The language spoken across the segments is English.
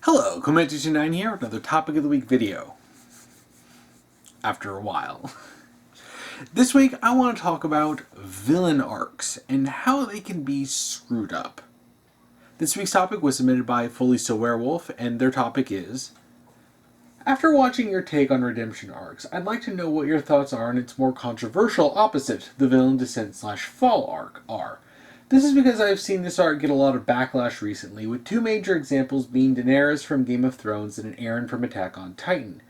Hello, Comet229 here with another Topic of the Week video. After a while. This week I want to talk about villain arcs and how they can be screwed up. This week's topic was submitted by fullysowerewolf, and their topic is: after watching your take on redemption arcs, I'd like to know what your thoughts are on its more controversial opposite, the villain descent/fall arc, are. This is because I've seen this arc get a lot of backlash recently, with two major examples being Daenerys from Game of Thrones and Eren from Attack on Titan.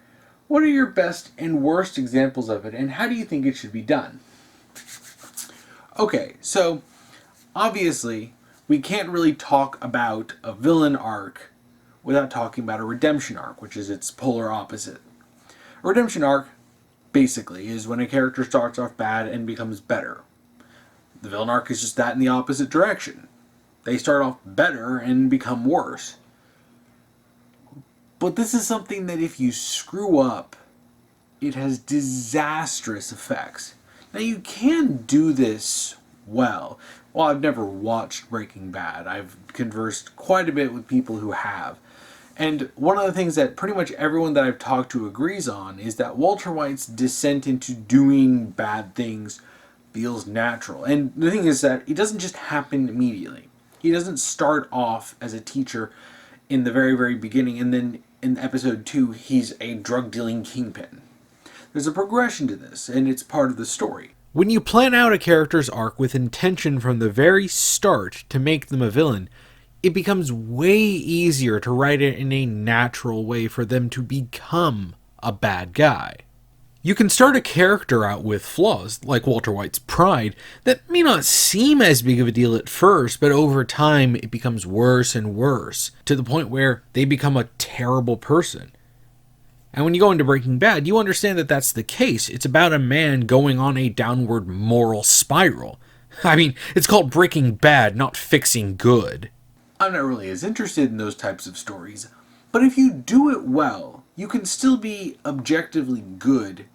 What are your best and worst examples of it, and how do you think it should be done? Okay, so obviously we can't really talk about a villain arc without talking about a redemption arc, which is its polar opposite. A redemption arc, basically, is when a character starts off bad and becomes better. The villain arc is just that in the opposite direction. They start off better and become worse. But this is something that if you screw up, it has disastrous effects. Now you can do this well. Well, I've never watched Breaking Bad. I've conversed quite a bit with people who have. And one of the things that pretty much everyone that I've talked to agrees on is that Walter White's descent into doing bad things feels natural. And the thing is that it doesn't just happen immediately. He doesn't start off as a teacher in the very, very beginning, and then in episode 2 he's a drug-dealing kingpin. There's a progression to this, and it's part of the story. When you plan out a character's arc with intention from the very start to make them a villain, it becomes way easier to write it in a natural way for them to become a bad guy. You can start a character out with flaws, like Walter White's pride, that may not seem as big of a deal at first, but over time it becomes worse and worse, to the point where they become a terrible person. And when you go into Breaking Bad, you understand that that's the case. It's about a man going on a downward moral spiral. I mean, it's called Breaking Bad, not Fixing Good. I'm not really as interested in those types of stories, but if you do it well, you can still be objectively good,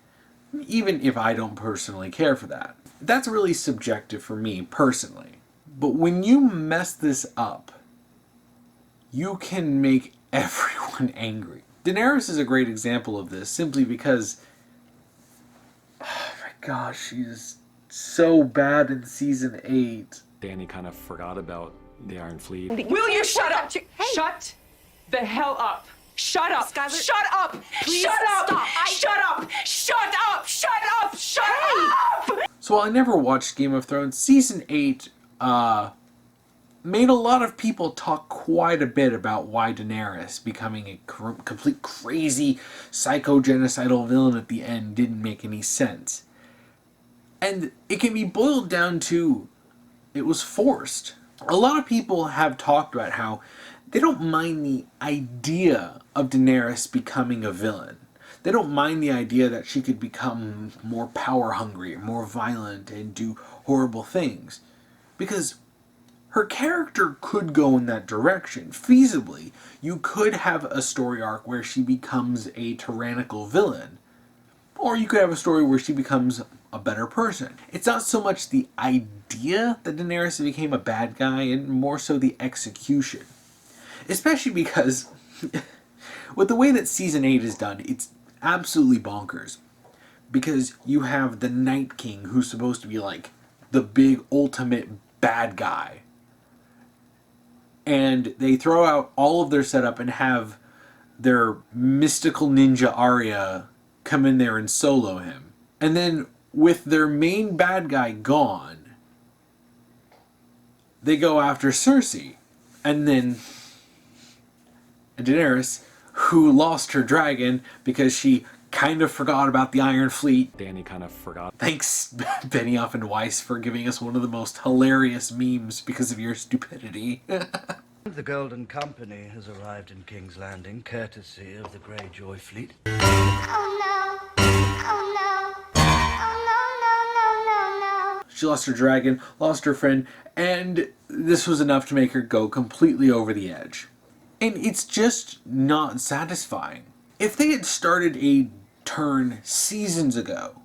even if I don't personally care for that. That's really subjective for me, personally. But when you mess this up, you can make everyone angry. Daenerys is a great example of this, simply because, oh my gosh, she is so bad in season 8. Dany kind of forgot about the Iron Fleet. Will you shut up? Hey. Shut the hell up. Shut up! Skylar, shut up! please Shut up! stop. Shut up! Shut up! Shut up! Shut up! So while I never watched Game of Thrones, season 8 made a lot of people talk quite a bit about why Daenerys becoming a complete crazy psycho-genocidal villain at the end didn't make any sense. And it can be boiled down to it was forced. A lot of people have talked about how they don't mind the idea of Daenerys becoming a villain. They don't mind the idea that she could become more power hungry, more violent, and do horrible things. Because her character could go in that direction. Feasibly, you could have a story arc where she becomes a tyrannical villain. Or you could have a story where she becomes a better person. It's not so much the idea that Daenerys became a bad guy, and more so the execution. Especially because, with the way that season 8 is done, it's absolutely bonkers. Because you have the Night King, who's supposed to be like the big ultimate bad guy. And they throw out all of their setup and have their mystical ninja Arya come in there and solo him. And then, with their main bad guy gone, they go after Cersei. And then Daenerys, who lost her dragon because she kind of forgot about the Iron Fleet. Dany kind of forgot. Thanks, Benioff and Weiss, for giving us one of the most hilarious memes because of your stupidity. The Golden Company has arrived in King's Landing, courtesy of the Greyjoy fleet. Oh no. Oh no. Oh no, no, no, no, no. She lost her dragon, lost her friend, and this was enough to make her go completely over the edge. And it's just not satisfying. If they had started a turn seasons ago,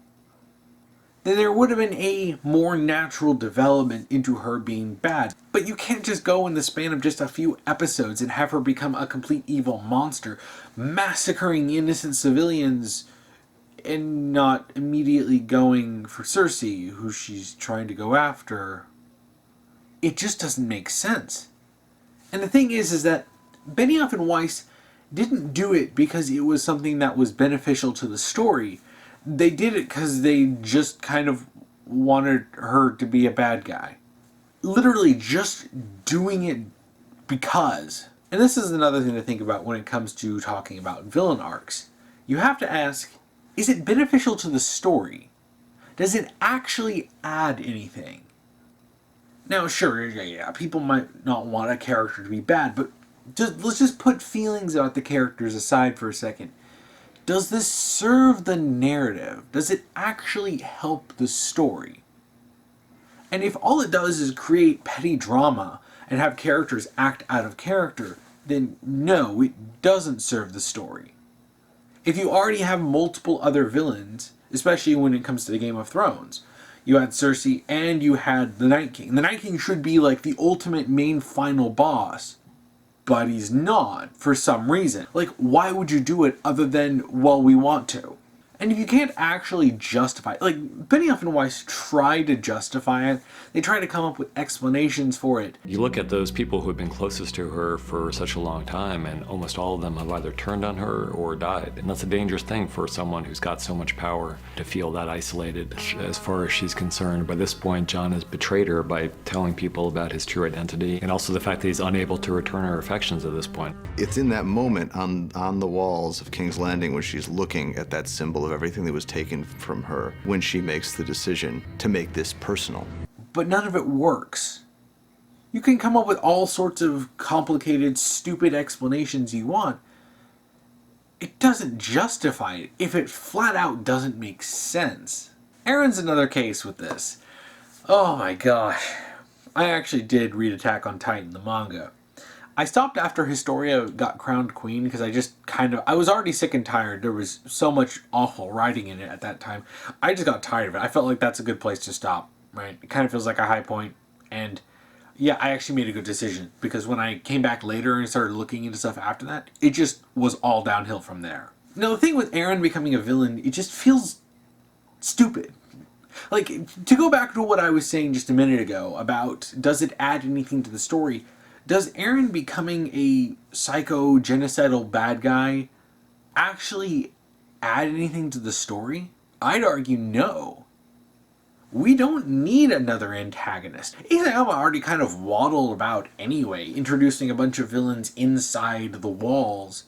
then there would have been a more natural development into her being bad. But you can't just go in the span of just a few episodes and have her become a complete evil monster, massacring innocent civilians and not immediately going for Cersei, who she's trying to go after. It just doesn't make sense. And the thing is that Benioff and Weiss didn't do it because it was something that was beneficial to the story. They did it because they just kind of wanted her to be a bad guy. Literally just doing it because. And this is another thing to think about when it comes to talking about villain arcs. You have to ask, is it beneficial to the story? Does it actually add anything? Now, sure, yeah, people might not want a character to be bad, but let's just put feelings about the characters aside for a second. Does this serve the narrative? Does it actually help the story? And if all it does is create petty drama and have characters act out of character, then no, it doesn't serve the story. If you already have multiple other villains, especially when it comes to the Game of Thrones, you had Cersei and you had the Night King. The Night King should be like the ultimate main final boss, but he's not for some reason. Like, why would you do it other than, well, we want to? And if you can't actually justify it, like, Benioff and Weiss try to justify it, they try to come up with explanations for it. You look at those people who have been closest to her for such a long time, and almost all of them have either turned on her or died. And that's a dangerous thing for someone who's got so much power to feel that isolated. As far as she's concerned, by this point, Jon has betrayed her by telling people about his true identity, and also the fact that he's unable to return her affections at this point. It's in that moment on the walls of King's Landing when she's looking at that symbol of everything that was taken from her, when she makes the decision to make this personal. But none of it works. You can come up with all sorts of complicated, stupid explanations you want. It doesn't justify it if it flat out doesn't make sense. Eren's another case with this. Oh my gosh. I actually did read Attack on Titan, the manga. I stopped after Historia got crowned queen because I was already sick and tired. There was so much awful writing in it at that time. I just got tired of it. I felt like that's a good place to stop, right? It kind of feels like a high point. And yeah, I actually made a good decision because when I came back later and started looking into stuff after that, it just was all downhill from there. Now, the thing with Eren becoming a villain, it just feels stupid. Like, to go back to what I was saying just a minute ago about does it add anything to the story, does Eren becoming a psycho, genocidal bad guy actually add anything to the story? I'd argue no. We don't need another antagonist. Isayama already kind of waddled about anyway, introducing a bunch of villains inside the walls.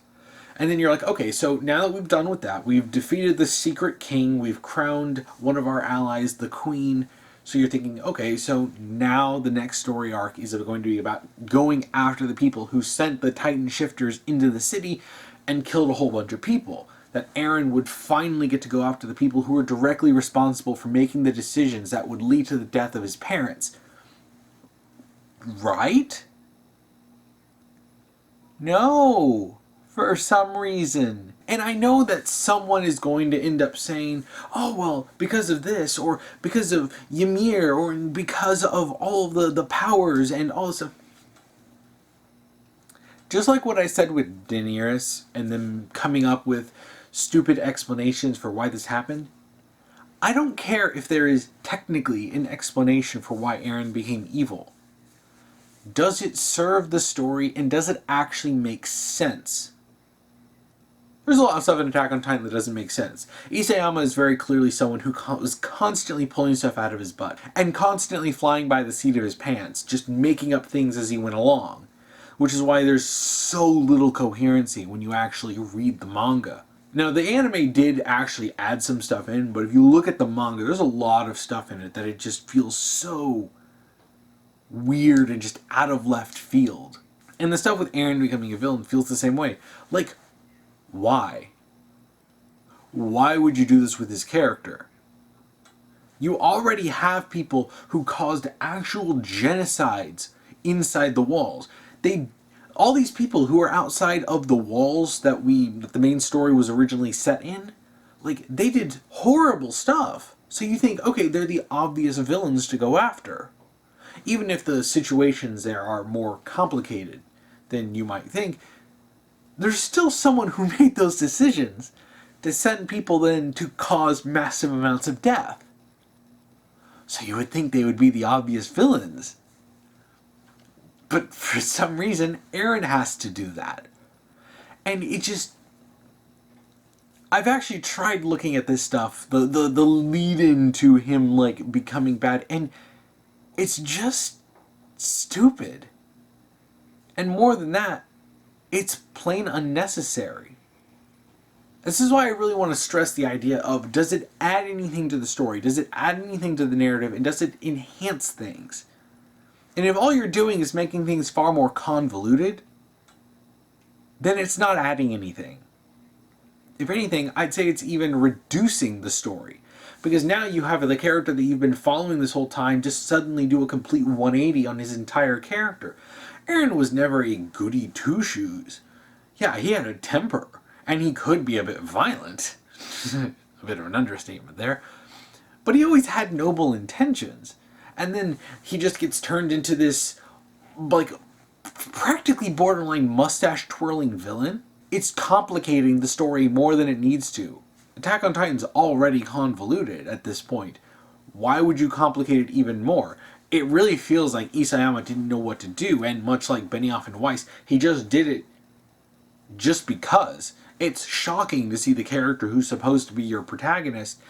And then you're like, okay, so now that we've done with that, we've defeated the secret king, we've crowned one of our allies the queen. So you're thinking, okay, so now the next story arc is going to be about going after the people who sent the Titan shifters into the city and killed a whole bunch of people. That Eren would finally get to go after the people who were directly responsible for making the decisions that would lead to the death of his parents. Right? No. For some reason. And I know that someone is going to end up saying, oh, well, because of this, or because of Ymir, or because of all of the powers and all this stuff. Just like what I said with Daenerys and them coming up with stupid explanations for why this happened, I don't care if there is technically an explanation for why Eren became evil. Does it serve the story, and does it actually make sense? There's a lot of stuff in Attack on Titan that doesn't make sense. Isayama is very clearly someone who was constantly pulling stuff out of his butt and constantly flying by the seat of his pants, just making up things as he went along. Which is why there's so little coherency when you actually read the manga. Now, the anime did actually add some stuff in, but if you look at the manga, there's a lot of stuff in it that it just feels so weird and just out of left field. And the stuff with Eren becoming a villain feels the same way. Like, why? Why would you do this with his character? You already have people who caused actual genocides inside the walls. All these people who are outside of the walls that the main story was originally set in, like, they did horrible stuff. So you think, okay, they're the obvious villains to go after. Even if the situations there are more complicated than you might think, there's still someone who made those decisions to send people then to cause massive amounts of death. So you would think they would be the obvious villains. But for some reason, Eren has to do that. And it just... I've actually tried looking at this stuff, the lead-in to him, like, becoming bad, and it's just stupid. And more than that, it's plain unnecessary. This is why I really want to stress the idea of, does it add anything to the story? Does it add anything to the narrative? And does it enhance things? And if all you're doing is making things far more convoluted, then it's not adding anything. If anything, I'd say it's even reducing the story. Because now you have the character that you've been following this whole time just suddenly do a complete 180 on his entire character. Eren was never a goody two-shoes. Yeah, he had a temper. And he could be a bit violent. A bit of an understatement there. But he always had noble intentions. And then he just gets turned into this, like, practically borderline mustache-twirling villain. It's complicating the story more than it needs to. Attack on Titan's already convoluted at this point. Why would you complicate it even more? It really feels like Isayama didn't know what to do, and much like Benioff and Weiss, he just did it just because. It's shocking to see the character who's supposed to be your protagonist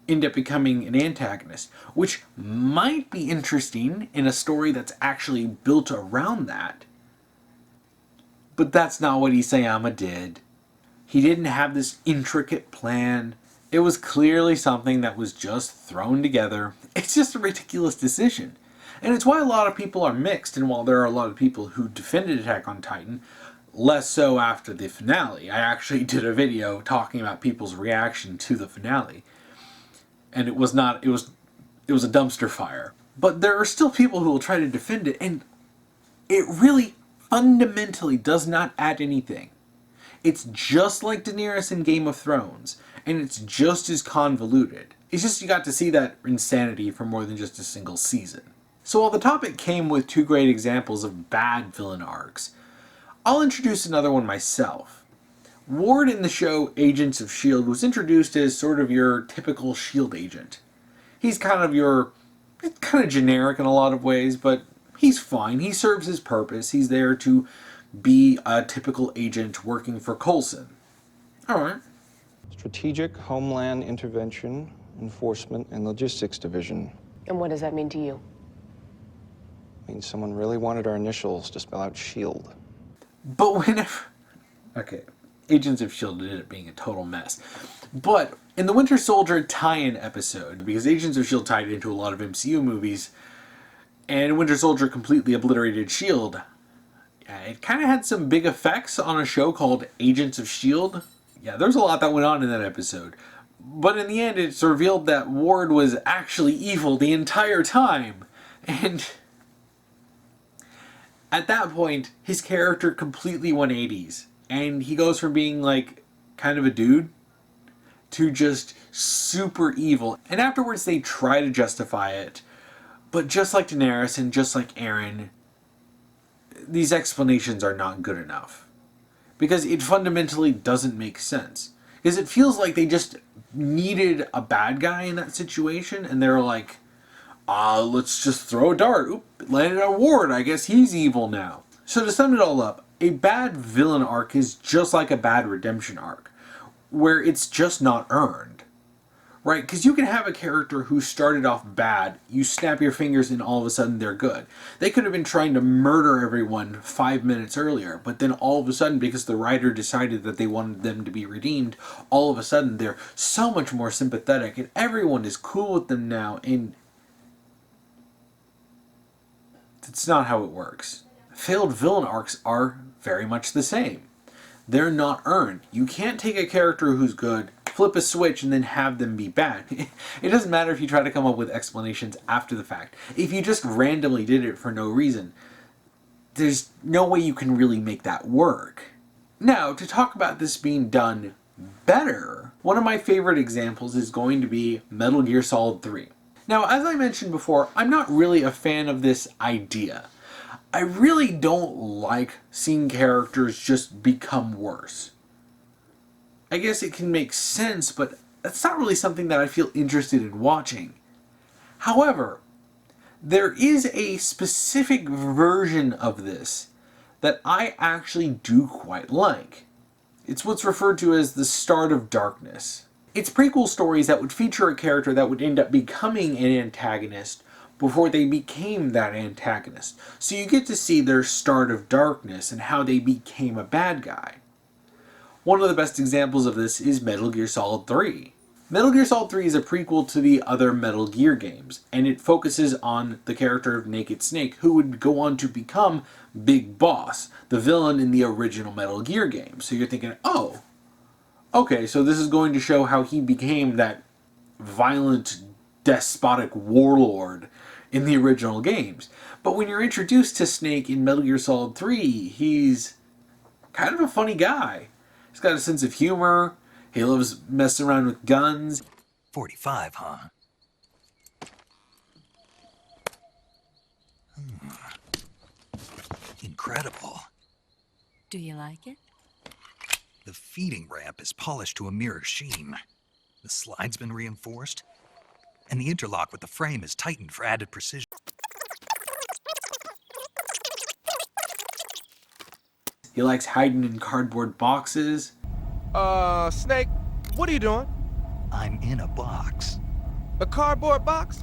end up becoming an antagonist, which might be interesting in a story that's actually built around that. But that's not what Isayama did. He didn't have this intricate plan. It was clearly something that was just thrown together. It's just a ridiculous decision. And it's why a lot of people are mixed, and while there are a lot of people who defended Attack on Titan, less so after the finale. I actually did a video talking about people's reaction to the finale. And it was a dumpster fire. But there are still people who will try to defend it, and it really fundamentally does not add anything. It's just like Daenerys in Game of Thrones, and it's just as convoluted. It's just you got to see that insanity for more than just a single season. So while the topic came with two great examples of bad villain arcs, I'll introduce another one myself. Ward in the show Agents of S.H.I.E.L.D. was introduced as sort of your typical S.H.I.E.L.D. agent. He's kind of generic in a lot of ways, but he's fine. He serves his purpose. He's there to be a typical agent working for Coulson. Alright. Strategic Homeland Intervention, Enforcement, and Logistics Division. And what does that mean to you? Means someone really wanted our initials to spell out S.H.I.E.L.D. But whenever... Okay, Agents of S.H.I.E.L.D. ended up being a total mess. But in the Winter Soldier tie-in episode, because Agents of S.H.I.E.L.D. tied into a lot of MCU movies, and Winter Soldier completely obliterated S.H.I.E.L.D., it kind of had some big effects on a show called Agents of S.H.I.E.L.D. Yeah, there's a lot that went on in that episode. But in the end, it's revealed that Ward was actually evil the entire time. And at that point, his character completely 180s. And he goes from being, like, kind of a dude to just super evil. And afterwards, they try to justify it. But just like Daenerys and just like Eren, these explanations are not good enough. Because it fundamentally doesn't make sense. Because it feels like they just needed a bad guy in that situation, and they're like, let's just throw a dart. Oop, it landed on Ward. I guess he's evil now. So to sum it all up, a bad villain arc is just like a bad redemption arc, where it's just not earned. Right? Because you can have a character who started off bad, you snap your fingers and all of a sudden they're good. They could have been trying to murder everyone 5 minutes earlier, but then all of a sudden, because the writer decided that they wanted them to be redeemed, all of a sudden they're so much more sympathetic and everyone is cool with them now, and it's not how it works. Failed villain arcs are very much the same. They're not earned. You can't take a character who's good, flip a switch, and then have them be bad. It doesn't matter if you try to come up with explanations after the fact. If you just randomly did it for no reason, there's no way you can really make that work. Now, to talk about this being done better, One of my favorite examples is going to be Metal Gear Solid 3. Now, as I mentioned before, I'm not really a fan of this idea. I really don't like seeing characters just become worse. I guess it can make sense, but that's not really something that I feel interested in watching. However, there is a specific version of this that I actually do quite like. It's what's referred to as the Start of Darkness. It's prequel stories that would feature a character that would end up becoming an antagonist before they became that antagonist. So you get to see their start of darkness and how they became a bad guy. One of the best examples of this is Metal Gear Solid 3. Metal Gear Solid 3 is a prequel to the other Metal Gear games, and it focuses on the character of Naked Snake, who would go on to become Big Boss, the villain in the original Metal Gear game. So you're thinking, oh, okay, so this is going to show how he became that violent, despotic warlord in the original games. But when you're introduced to Snake in Metal Gear Solid 3, he's kind of a funny guy. He's got a sense of humor. He loves messing around with guns. 45, huh? Incredible. Do you like it? The feeding ramp is polished to a mirror sheen. The slide's been reinforced, and the interlock with the frame is tightened for added precision. He likes hiding in cardboard boxes. Snake, what are you doing? I'm in a box. A cardboard box?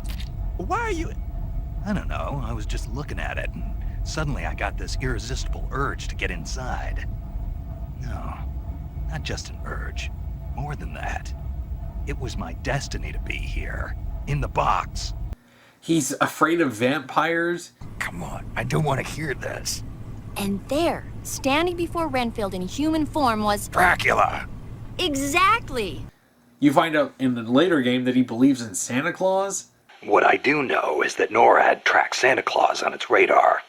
Why are you... I don't know, I was just looking at it, and suddenly I got this irresistible urge to get inside. No, not just an urge. More than that. It was my destiny to be here, in the box. He's afraid of vampires. Come on, I don't want to hear this. And there, standing before Renfield in human form was... Dracula! Exactly! You find out in the later game that he believes in Santa Claus. What I do know is that NORAD tracks Santa Claus on its radar.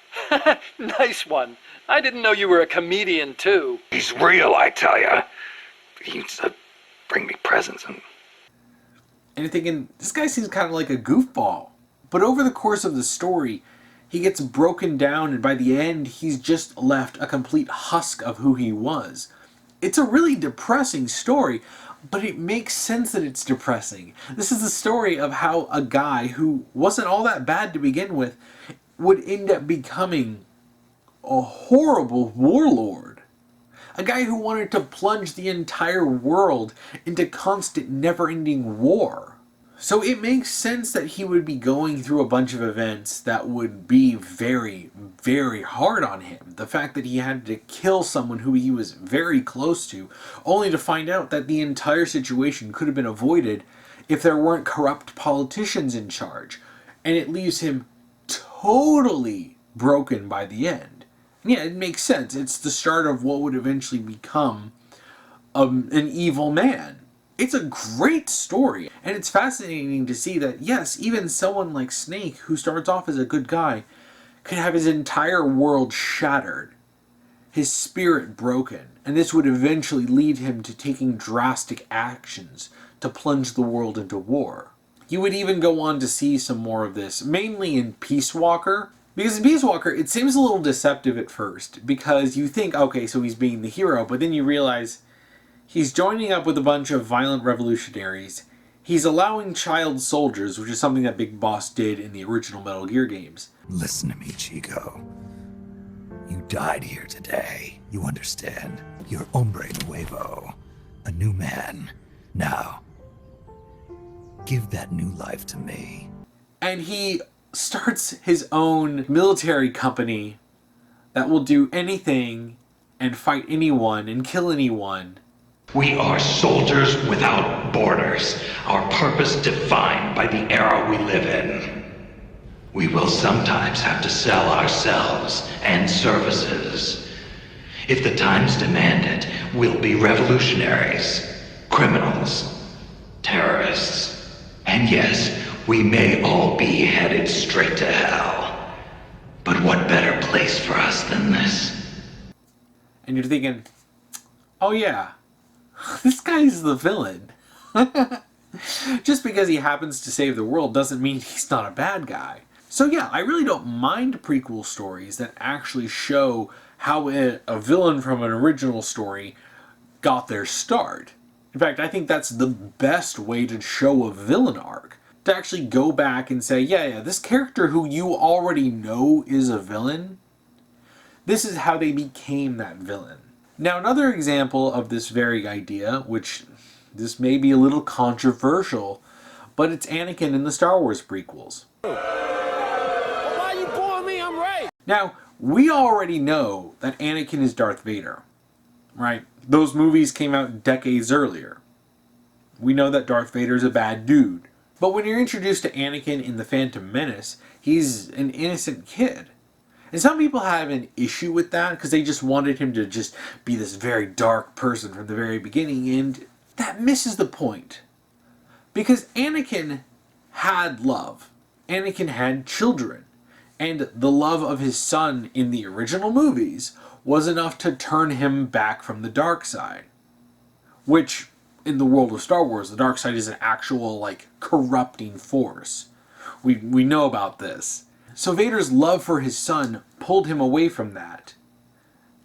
Nice one. I didn't know you were a comedian, too. He's real, I tell ya. He used to bring me presents and... And you're thinking, this guy seems kind of like a goofball. But over the course of the story, he gets broken down, and by the end, he's just left a complete husk of who he was. It's a really depressing story, but it makes sense that it's depressing. This is the story of how a guy who wasn't all that bad to begin with would end up becoming a horrible warlord. A guy who wanted to plunge the entire world into constant, never-ending war. So it makes sense that he would be going through a bunch of events that would be very, very hard on him. The fact that he had to kill someone who he was very close to, only to find out that the entire situation could have been avoided if there weren't corrupt politicians in charge. And it leaves him totally broken by the end. And yeah, it makes sense. It's the start of what would eventually become an evil man. It's a great story, and it's fascinating to see that, yes, even someone like Snake, who starts off as a good guy, could have his entire world shattered, his spirit broken, and this would eventually lead him to taking drastic actions to plunge the world into war. You would even go on to see some more of this, mainly in Peace Walker, because in Peace Walker, it seems a little deceptive at first, because you think, okay, so he's being the hero, but then you realize he's joining up with a bunch of violent revolutionaries. He's allowing child soldiers, which is something that Big Boss did in the original Metal Gear games. Listen to me, Chico. You died here today. You understand? You're hombre nuevo. A new man. Now, give that new life to me. And he starts his own military company that will do anything and fight anyone and kill anyone. We are soldiers without borders, our purpose defined by the era we live in. We will sometimes have to sell ourselves and services. If the times demand it, we'll be revolutionaries, criminals, terrorists, and yes, we may all be headed straight to hell. But what better place for us than this? And you're thinking, oh yeah, this guy's the villain. Just because he happens to save the world doesn't mean he's not a bad guy. So yeah, I really don't mind prequel stories that actually show how a villain from an original story got their start. In fact, I think that's the best way to show a villain arc. To actually go back and say, yeah, this character who you already know is a villain, this is how they became that villain. Now, another example of this very idea, which this may be a little controversial, but it's Anakin in the Star Wars prequels. Why you pulling me? I'm right. Now, we already know that Anakin is Darth Vader, right? Those movies came out decades earlier. We know that Darth Vader is a bad dude. But when you're introduced to Anakin in The Phantom Menace, he's an innocent kid. And some people have an issue with that because they just wanted him to just be this very dark person from the very beginning, and that misses the point. Because Anakin had love. Anakin had children. And the love of his son in the original movies was enough to turn him back from the dark side. Which, in the world of Star Wars, the dark side is an actual, corrupting force. We know about this. So Vader's love for his son pulled him away from that,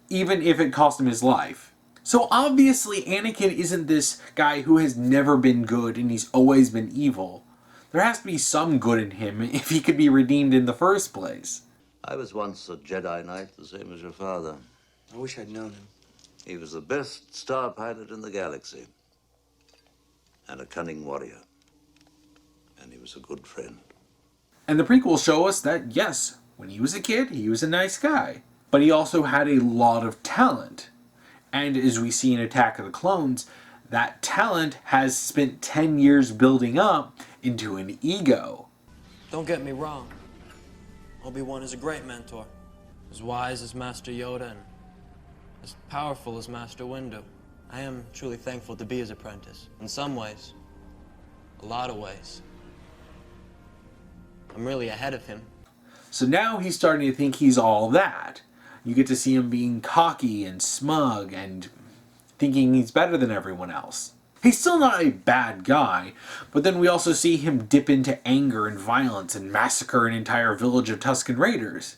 even if it cost him his life. So obviously Anakin isn't this guy who has never been good and he's always been evil. There has to be some good in him if he could be redeemed in the first place. I was once a Jedi Knight, the same as your father. I wish I'd known him. He was the best star pilot in the galaxy. And a cunning warrior. And he was a good friend. And the prequels show us that, yes, when he was a kid, he was a nice guy. But he also had a lot of talent. And as we see in Attack of the Clones, that talent has spent 10 years building up into an ego. Don't get me wrong. Obi-Wan is a great mentor. As wise as Master Yoda and as powerful as Master Windu. I am truly thankful to be his apprentice. In some ways. A lot of ways. I'm really ahead of him. So now he's starting to think he's all that. You get to see him being cocky and smug and thinking he's better than everyone else. He's still not a bad guy, but then we also see him dip into anger and violence and massacre an entire village of Tusken Raiders.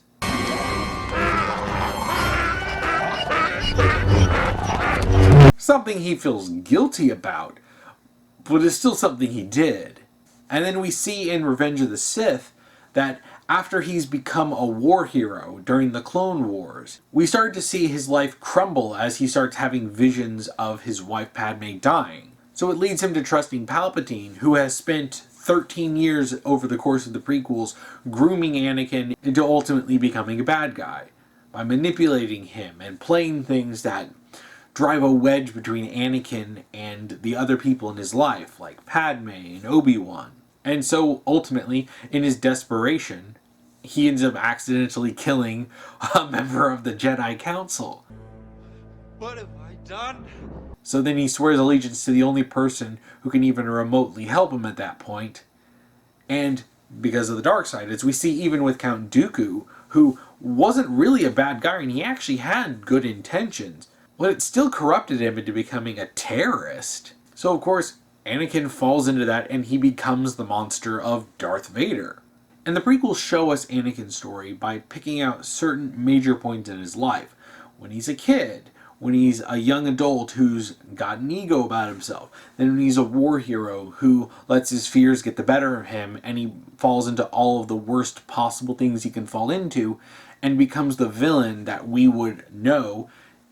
Something he feels guilty about, but it's still something he did. And then we see in Revenge of the Sith that after he's become a war hero during the Clone Wars, we start to see his life crumble as he starts having visions of his wife Padme dying. So it leads him to trusting Palpatine, who has spent 13 years over the course of the prequels grooming Anakin into ultimately becoming a bad guy, by manipulating him and playing things that drive a wedge between Anakin and the other people in his life, like Padme and Obi-Wan. And so, ultimately, in his desperation, he ends up accidentally killing a member of the Jedi Council. What have I done? So then he swears allegiance to the only person who can even remotely help him at that point. And because of the dark side, as we see even with Count Dooku, who wasn't really a bad guy and he actually had good intentions, but it still corrupted him into becoming a terrorist. So of course, Anakin falls into that and he becomes the monster of Darth Vader. And the prequels show us Anakin's story by picking out certain major points in his life. When he's a kid, when he's a young adult who's got an ego about himself, then when he's a war hero who lets his fears get the better of him and he falls into all of the worst possible things he can fall into and becomes the villain that we would know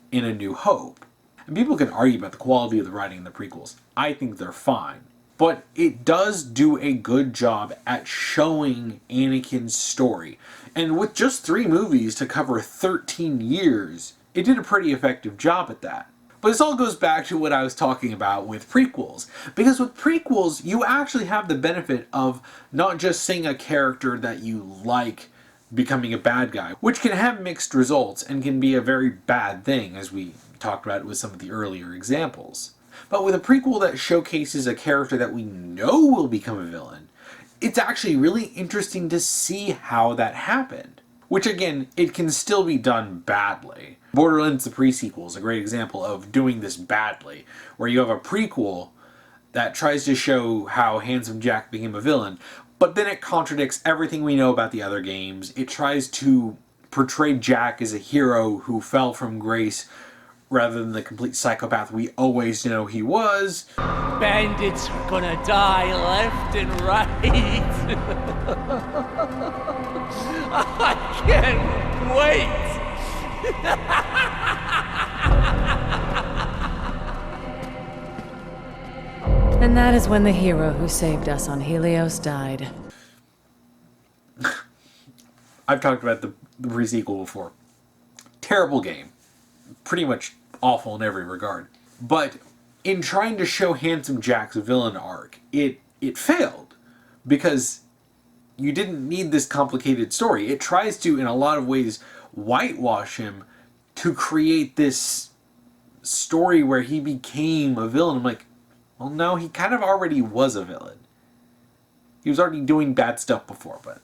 in A New Hope. And people can argue about the quality of the writing in the prequels. I think they're fine. But it does do a good job at showing Anakin's story. And with just 3 movies to cover 13 years, it did a pretty effective job at that. But this all goes back to what I was talking about with prequels. Because with prequels, you actually have the benefit of not just seeing a character that you like becoming a bad guy, which can have mixed results and can be a very bad thing, as we talked about with some of the earlier examples. But with a prequel that showcases a character that we know will become a villain, it's actually really interesting to see how that happened. Which again, it can still be done badly. Borderlands the pre-sequel is a great example of doing this badly, where you have a prequel that tries to show how Handsome Jack became a villain, but then it contradicts everything we know about the other games. It tries to portray Jack as a hero who fell from grace rather than the complete psychopath we always know he was. Bandits are gonna die left and right. I can't wait. And that is when the hero who saved us on Helios died. I've talked about the pre-sequel before. Terrible game. Pretty much awful in every regard. But in trying to show Handsome Jack's villain arc, it failed. Because you didn't need this complicated story. It tries to, in a lot of ways, whitewash him to create this story where he became a villain. I'm like, well, no, he kind of already was a villain. He was already doing bad stuff before, but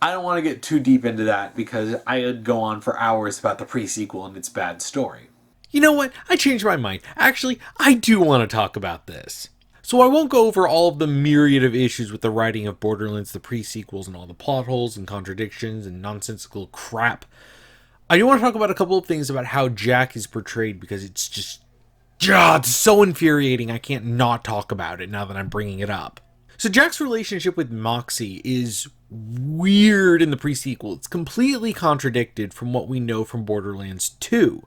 I don't want to get too deep into that because I'd go on for hours about the pre-sequel and its bad story. You know what? I changed my mind. Actually, I do want to talk about this. So I won't go over all of the myriad of issues with the writing of Borderlands, the pre-sequels, and all the plot holes and contradictions and nonsensical crap. I do want to talk about a couple of things about how Jack is portrayed because it's just... it's so infuriating I can't not talk about it now that I'm bringing it up. So Jack's relationship with Moxie is weird in the pre-sequel. It's completely contradicted from what we know from Borderlands 2.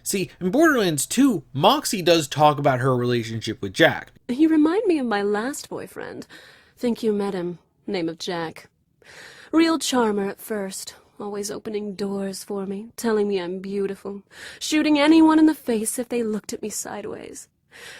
See, in Borderlands 2, Moxie does talk about her relationship with Jack. You remind me of my last boyfriend. Think you met him. Name of Jack. Real charmer at first. Always opening doors for me, telling me I'm beautiful, shooting anyone in the face if they looked at me sideways.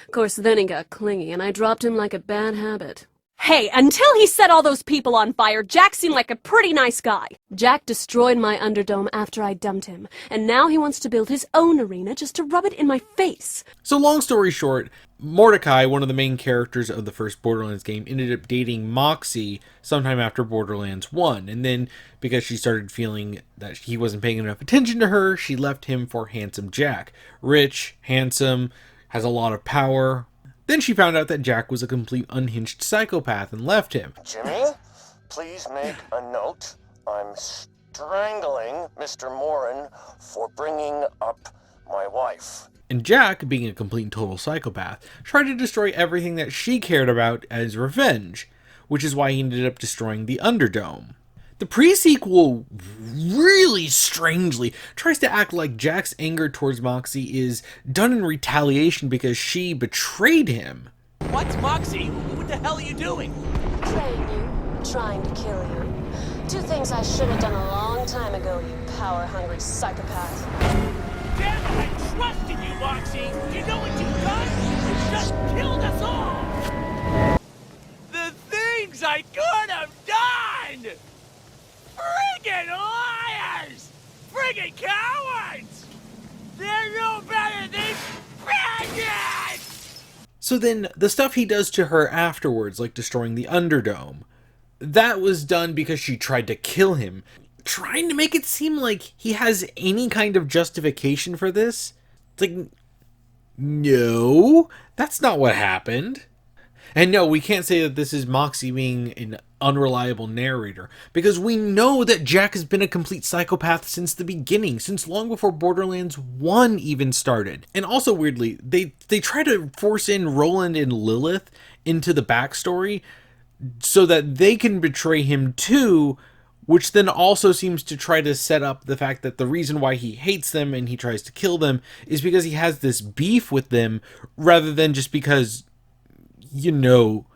Of course, then he got clingy, and I dropped him like a bad habit. Hey, until he set all those people on fire, Jack seemed like a pretty nice guy. Jack destroyed my Underdome after I dumped him, and now he wants to build his own arena just to rub it in my face. So long story short, Mordecai, one of the main characters of the first Borderlands game, ended up dating Moxie sometime after Borderlands 1, and then because she started feeling that he wasn't paying enough attention to her, she left him for Handsome Jack. Rich, handsome, has a lot of power. Then she found out that Jack was a complete unhinged psychopath and left him. Jimmy, please make a note. I'm strangling Mr. Morin for bringing up my wife. And Jack, being a complete and total psychopath, tried to destroy everything that she cared about as revenge, which is why he ended up destroying the Underdome. The pre-sequel really strangely tries to act like Jack's anger towards Moxie is done in retaliation because she betrayed him. What's Moxie? What the hell are you doing? Playing you, trying to kill you. Two things I should have done a long time ago, you power-hungry psychopath. Damn it, I trusted you, Moxie! You know what you've done? You just killed us all! The things I could have done! Friggin' liars! Friggin' cowards! They're no better than bandits! So then, the stuff he does to her afterwards, like destroying the Underdome, that was done because she tried to kill him, trying to make it seem like he has any kind of justification for this. It's like, no, that's not what happened. And no, we can't say that this is Moxie being an unreliable narrator, because we know that Jack has been a complete psychopath since the beginning, since long before Borderlands 1 even started. And also weirdly, they try to force in Roland and Lilith into the backstory so that they can betray him too, which then also seems to try to set up the fact that the reason why he hates them and he tries to kill them is because he has this beef with them, rather than just because, you know,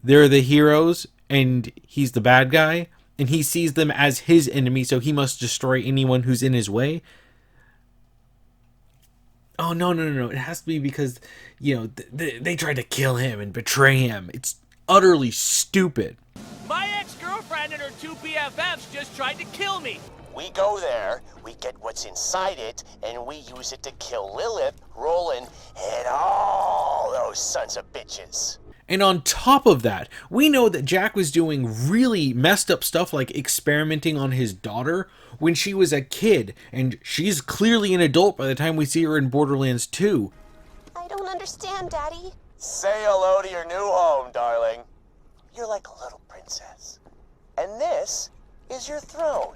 they're the heroes and he's the bad guy, and he sees them as his enemy, so he must destroy anyone who's in his way. Oh, no. It has to be because, you know, they tried to kill him and betray him. It's utterly stupid. My ex-girlfriend and her two BFFs just tried to kill me. We go there, we get what's inside it, and we use it to kill Lilith, Roland, and all those sons of bitches. And on top of that, we know that Jack was doing really messed up stuff like experimenting on his daughter when she was a kid, and she's clearly an adult by the time we see her in Borderlands 2. I don't understand, Daddy. Say hello to your new home, darling. You're like a little princess. And this is your throne.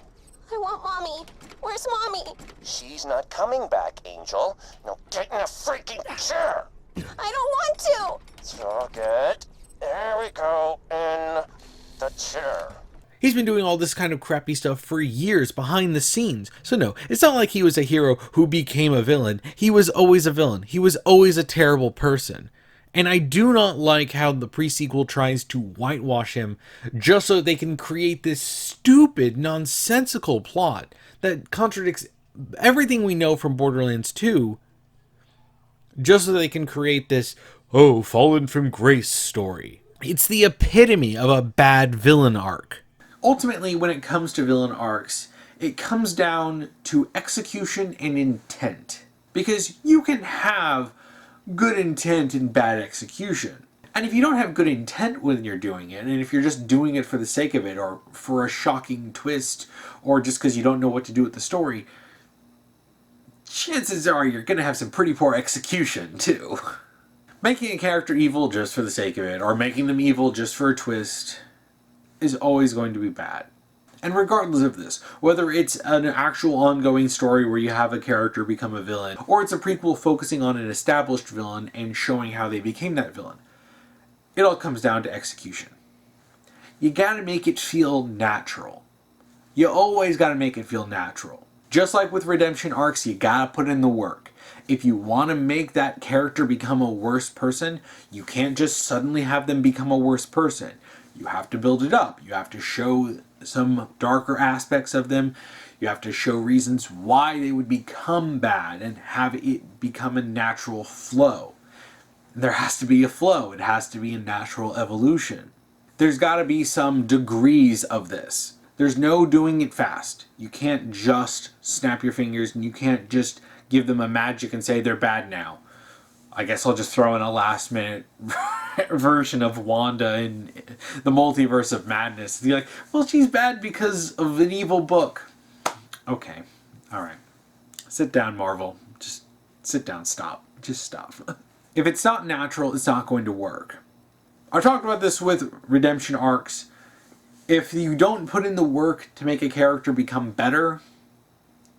I want Mommy. Where's Mommy? She's not coming back, Angel. Now get in a freaking chair. I don't want to. It's all good. There we go, in the chair. He's been doing all this kind of crappy stuff for years behind the scenes. So no, it's not like he was a hero who became a villain. He was always a villain. He was always a terrible person. And I do not like how the prequel tries to whitewash him just so they can create this stupid, nonsensical plot that contradicts everything we know from Borderlands 2, just so they can create this, oh, fallen from grace story. It's the epitome of a bad villain arc. Ultimately, when it comes to villain arcs, it comes down to execution and intent. Because you can have good intent and bad execution. And if you don't have good intent when you're doing it, and if you're just doing it for the sake of it, or for a shocking twist, or just because you don't know what to do with the story, chances are you're going to have some pretty poor execution, too. Making a character evil just for the sake of it, or making them evil just for a twist, is always going to be bad. And regardless of this, whether it's an actual ongoing story where you have a character become a villain, or it's a prequel focusing on an established villain and showing how they became that villain, it all comes down to execution. You gotta make it feel natural. You always gotta make it feel natural. Just like with redemption arcs, you gotta put in the work. If you want to make that character become a worse person, you can't just suddenly have them become a worse person. You have to build it up. You have to show some darker aspects of them. You have to show reasons why they would become bad and have it become a natural flow. There has to be a flow. It has to be a natural evolution. There's got to be some degrees of this. There's no doing it fast. You can't just snap your fingers and you can't just give them a magic and say they're bad now. I guess I'll just throw in a last minute version of Wanda in the Multiverse of Madness. You're like, well, she's bad because of an evil book. Okay. Alright. Sit down, Marvel. Just sit down. Stop. Just stop. If it's not natural, it's not going to work. I talked about this with redemption arcs. If you don't put in the work to make a character become better,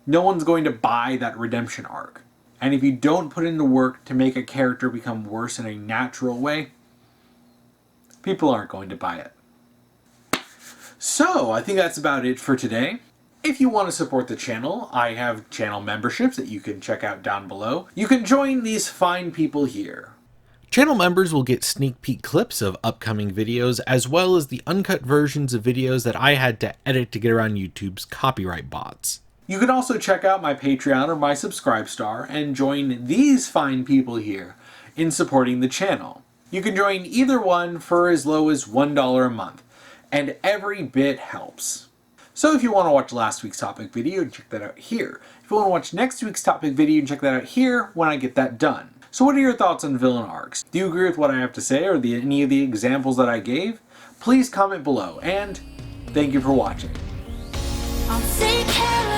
no one's going to buy that redemption arc. And if you don't put in the work to make a character become worse in a natural way, people aren't going to buy it. So, I think that's about it for today. If you want to support the channel, I have channel memberships that you can check out down below. You can join these fine people here. Channel members will get sneak peek clips of upcoming videos, as well as the uncut versions of videos that I had to edit to get around YouTube's copyright bots. You can also check out my Patreon or my Subscribestar and join these fine people here in supporting the channel. You can join either one for as low as $1 a month, and every bit helps. So if you want to watch last week's topic video, check that out here. If you want to watch next week's topic video, check that out here when I get that done. So what are your thoughts on villain arcs? Do you agree with what I have to say or any of the examples that I gave? Please comment below, and thank you for watching. I'll take care of